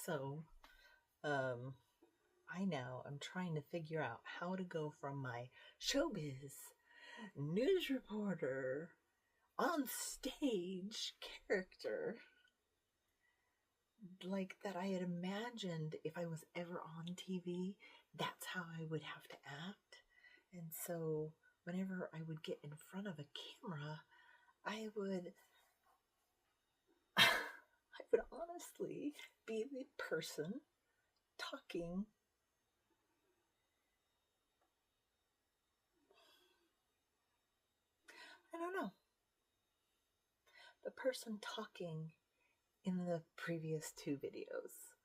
So, um, I now am trying to figure out how to go from my showbiz news reporter on stage character, like that I had imagined if I was ever on TV, that's how I would have to act. And so, whenever I would get in front of a camera, I would I would honestly be the person talking. I don't know. The person talking in the previous two videos.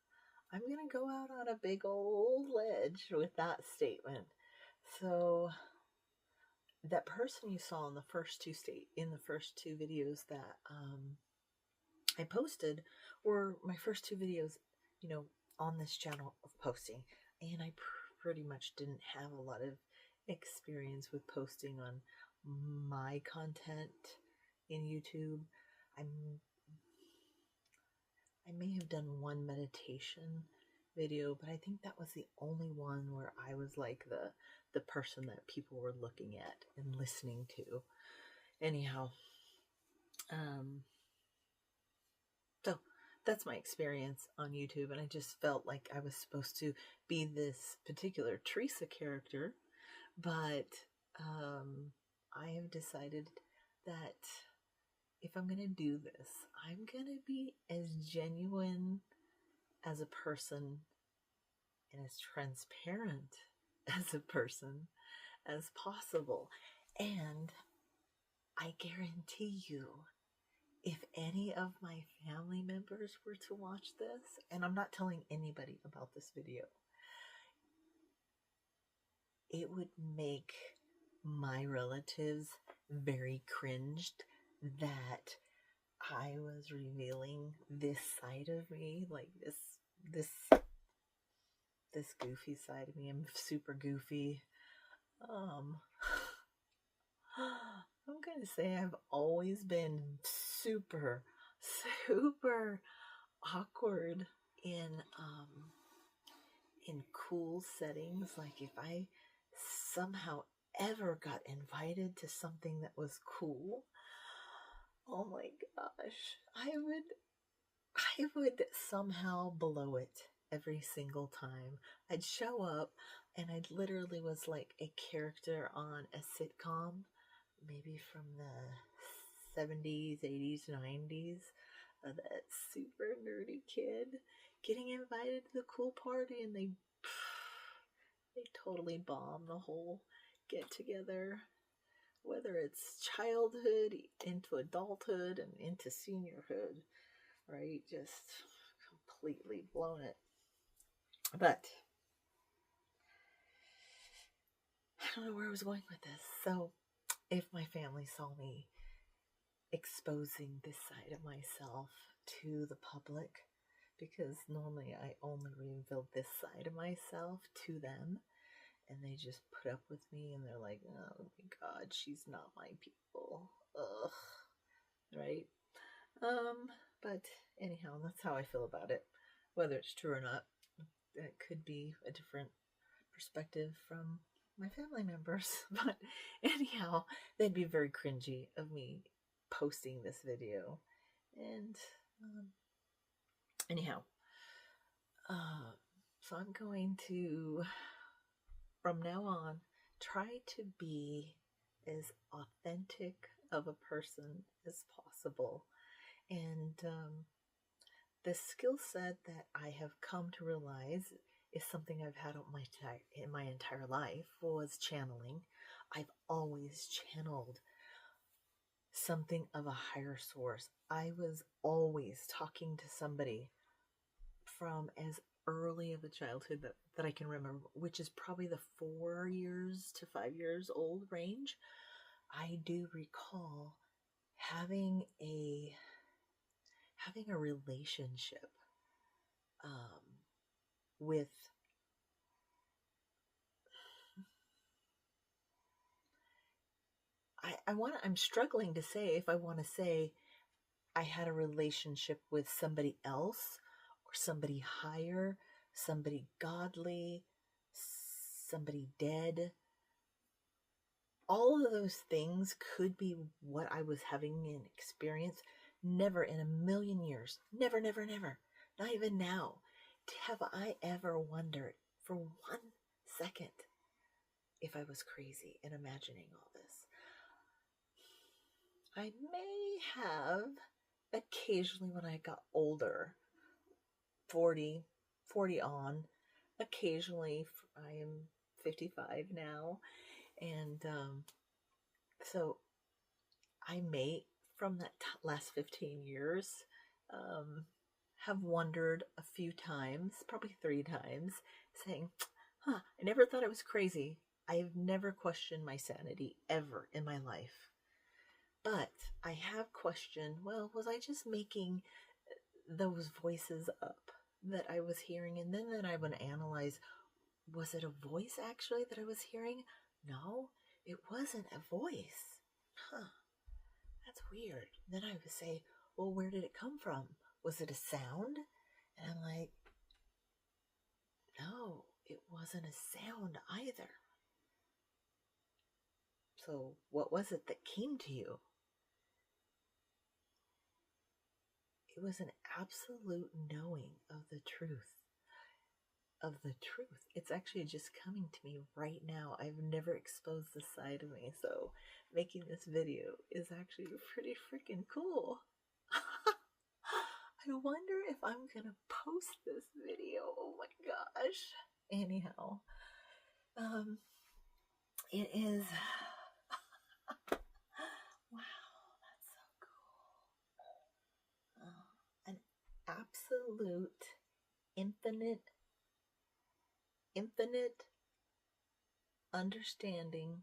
I'm going to go out on a big old ledge with that statement. So that person you saw in the first two videos that I posted were my first two videos, on this channel of posting, and I pretty much didn't have a lot of experience with posting on my content in YouTube. I may have done one meditation video, but I think that was the only one where I was like the person that people were looking at and listening to. Anyhow, so that's my experience on YouTube, and I just felt like I was supposed to be this particular Teresa character, but I have decided that if I'm going to do this, I'm going to be as genuine as a person and as transparent as a person as possible. And I guarantee you, if any of my family members were to watch this, and I'm not telling anybody about this video, it would make my relatives very cringed that I was revealing this side of me, like this goofy side of me. I'm super goofy. I'm gonna say I've always been super awkward in cool settings. Like if I somehow ever got invited to something that was cool, oh my gosh, I would somehow blow it every single time. I'd show up and I literally was like a character on a sitcom, maybe from the 70s, 80s, 90s. That super nerdy kid getting invited to the cool party, and they totally bomb the whole get together, whether it's childhood into adulthood and into seniorhood, right? Just completely blown it. But I don't know where I was going with this. So if my family saw me exposing this side of myself to the public, because normally I only reveal this side of myself to them, and they just put up with me, and they're like, oh my god, she's not my people. Ugh. Right? But anyhow, that's how I feel about it. Whether it's true or not, it could be a different perspective from my family members. But anyhow, they'd be very cringy of me posting this video. And anyhow, so I'm going to, from now on, try to be as authentic of a person as possible. And the skill set that I have come to realize is something I've had in my entire life was channeling. I've always channeled something of a higher source. I was always talking to somebody from as early of a childhood that I can remember, which is probably the 4 years to 5 years old range. I do recall having a relationship with I'm struggling to say if I want to say I had a relationship with somebody else or somebody higher, somebody godly, somebody dead. All of those things could be what I was having an experience. Never in a million years, never, never, never, not even now, have I ever wondered for 1 second if I was crazy in imagining all this. I may have occasionally when I got older, 40 on, occasionally. I am 55 now, and so I may, from that last 15 years, have wondered a few times, probably 3 times, saying, I never thought I was crazy. I have never questioned my sanity ever in my life. But I have questioned, well, was I just making those voices up that I was hearing? And then I would analyze, was it a voice actually that I was hearing? No, it wasn't a voice. That's weird. Then I would say, well, where did it come from? Was it a sound? And I'm like, no, it wasn't a sound either. So what was it that came to you? It was an absolute knowing of the truth. It's actually just coming to me right now. I've never exposed this side of me, so making this video is actually pretty freaking cool. I wonder if I'm gonna post this video. Oh my gosh. Anyhow, it is wow, that's so cool. An absolute infinite understanding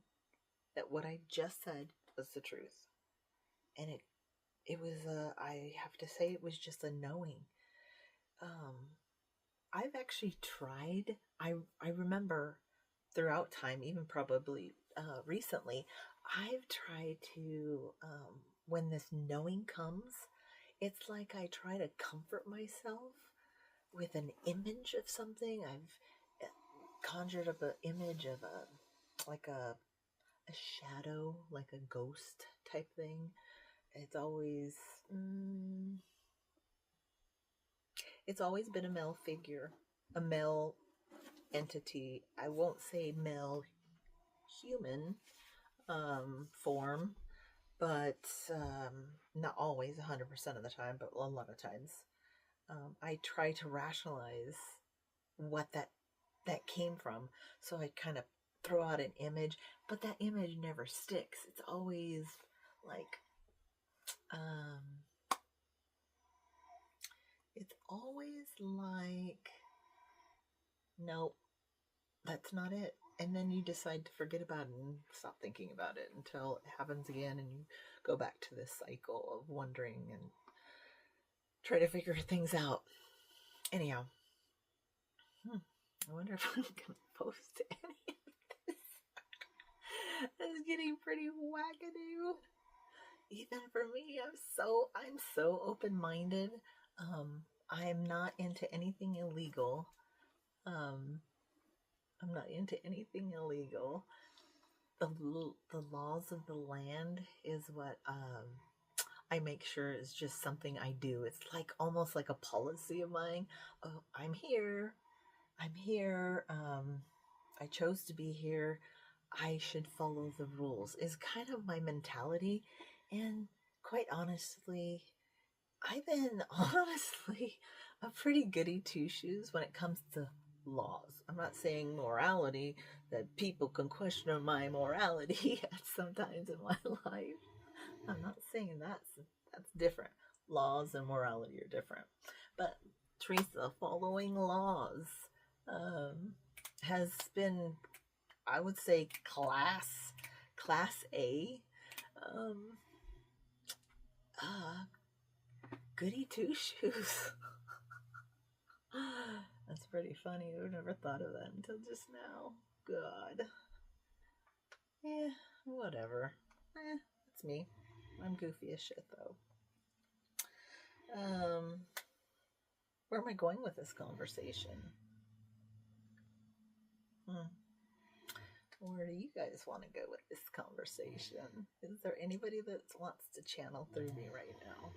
that what I just said was the truth. And it was I have to say, it was just a knowing. I've actually tried, I remember throughout time, even probably recently, I've tried to, when this knowing comes, it's like I try to comfort myself with an image of something. I've conjured up an image of like a shadow, like a ghost type thing. It's always been a male figure, a male entity. I won't say male human form, but not always 100% of the time, but a lot of times. I try to rationalize what that came from. So I kind of throw out an image, but that image never sticks. It's always like, nope, that's not it. And then you decide to forget about it and stop thinking about it until it happens again, and you go back to this cycle of wondering and try to figure things out. Anyhow, I wonder if I'm gonna post any of this. It's getting pretty wackadoo. Even for me, I'm so open-minded. I'm not into anything illegal. I'm not into anything illegal. The laws of the land is what I make sure is just something I do. It's like almost like a policy of mine. Oh, I'm here. I chose to be here. I should follow the rules is kind of my mentality. And quite honestly, I've been honestly a pretty goody two-shoes when it comes to laws. I'm not saying morality, that people can question my morality at sometimes in my life. I'm not saying that's different. Laws and morality are different. But Teresa, following laws has been, I would say, class A. Goody two shoes. That's pretty funny. I've never thought of that until just now. God. Yeah, whatever. That's me. I'm goofy as shit though. Where am I going with this conversation? Where do you guys want to go with this conversation? Is there anybody that wants to channel through me right now?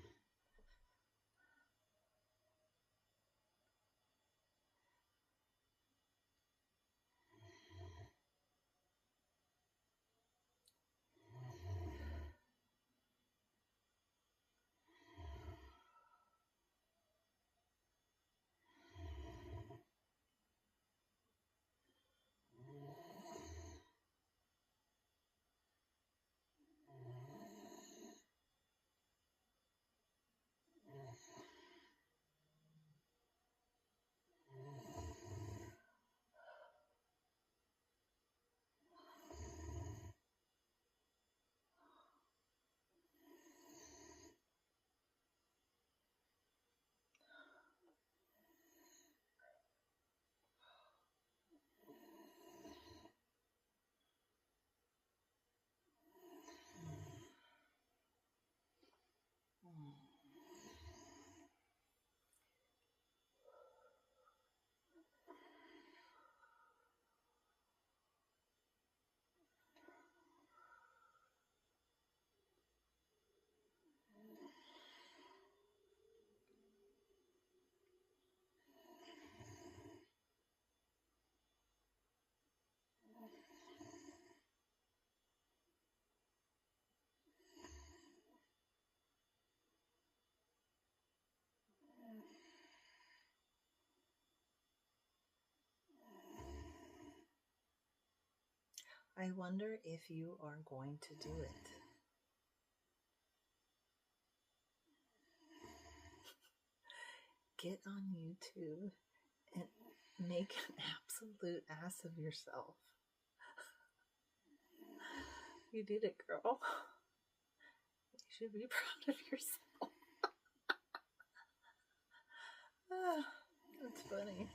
I wonder if you are going to do it. Get on YouTube and make an absolute ass of yourself. You did it, girl. You should be proud of yourself. That's funny.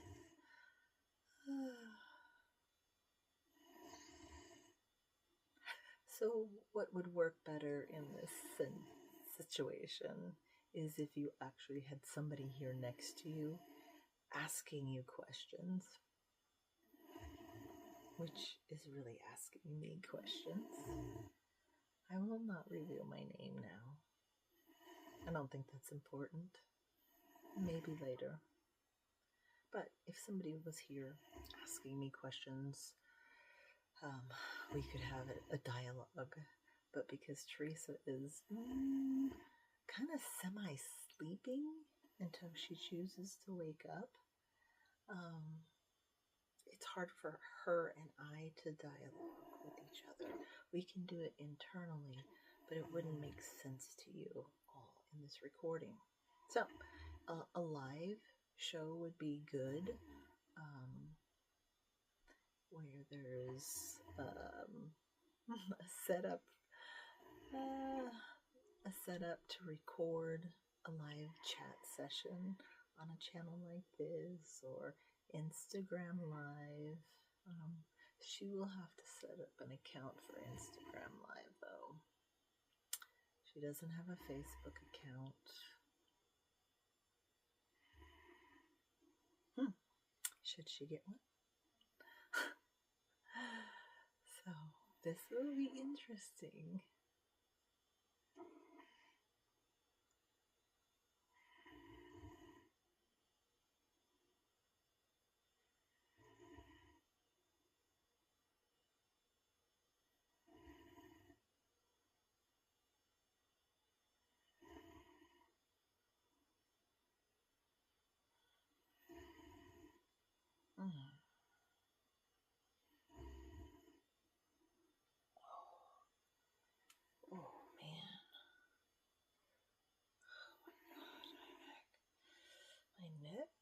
So what would work better in this situation is if you actually had somebody here next to you asking you questions, which is really asking me questions. I will not reveal my name now. I don't think that's important. Maybe later. But if somebody was here asking me questions, we could have a dialogue. But because Teresa is kind of semi-sleeping until she chooses to wake up, it's hard for her and I to dialogue with each other. We can do it internally, but it wouldn't make sense to you all in this recording. So, a live show would be good, where there's a setup to record a live chat session on a channel like this or Instagram Live. She will have to set up an account for Instagram Live, though. She doesn't have a Facebook account. Should she get one? So, this will be interesting. Oh man. My neck,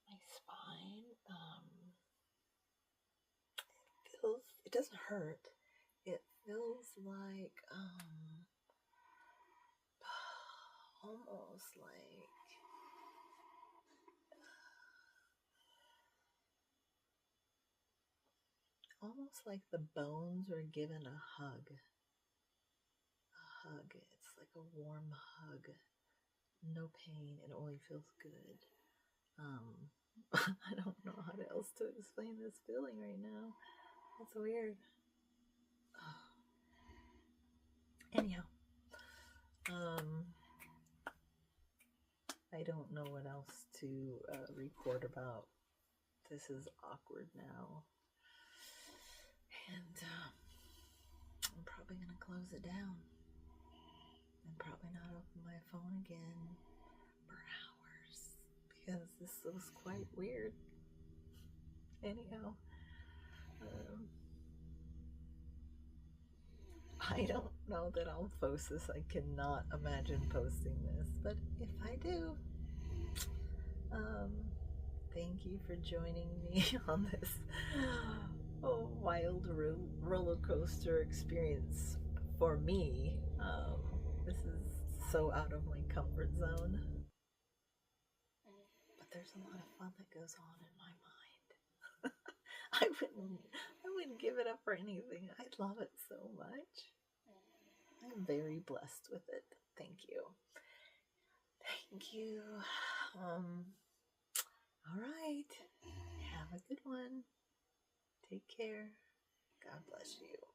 my spine, it doesn't hurt. It feels like, almost like the bones were given a hug. It's like a warm hug no pain. It only feels good. I don't know how else to explain this feeling right now. It's weird. Anyhow, I don't know what else to record about. This is awkward now. And I'm probably going to close it down. And probably not open my phone again for hours. Because this was quite weird. Anyhow, I don't know that I'll post this. I cannot imagine posting this. But if I do, thank you for joining me on this wild roller coaster experience for me. This is so out of my comfort zone. But there's a lot of fun that goes on in my mind. I wouldn't give it up for anything. I love it so much. I'm very blessed with it. Thank you. Thank you. All right. Have a good one. Take care. God bless you.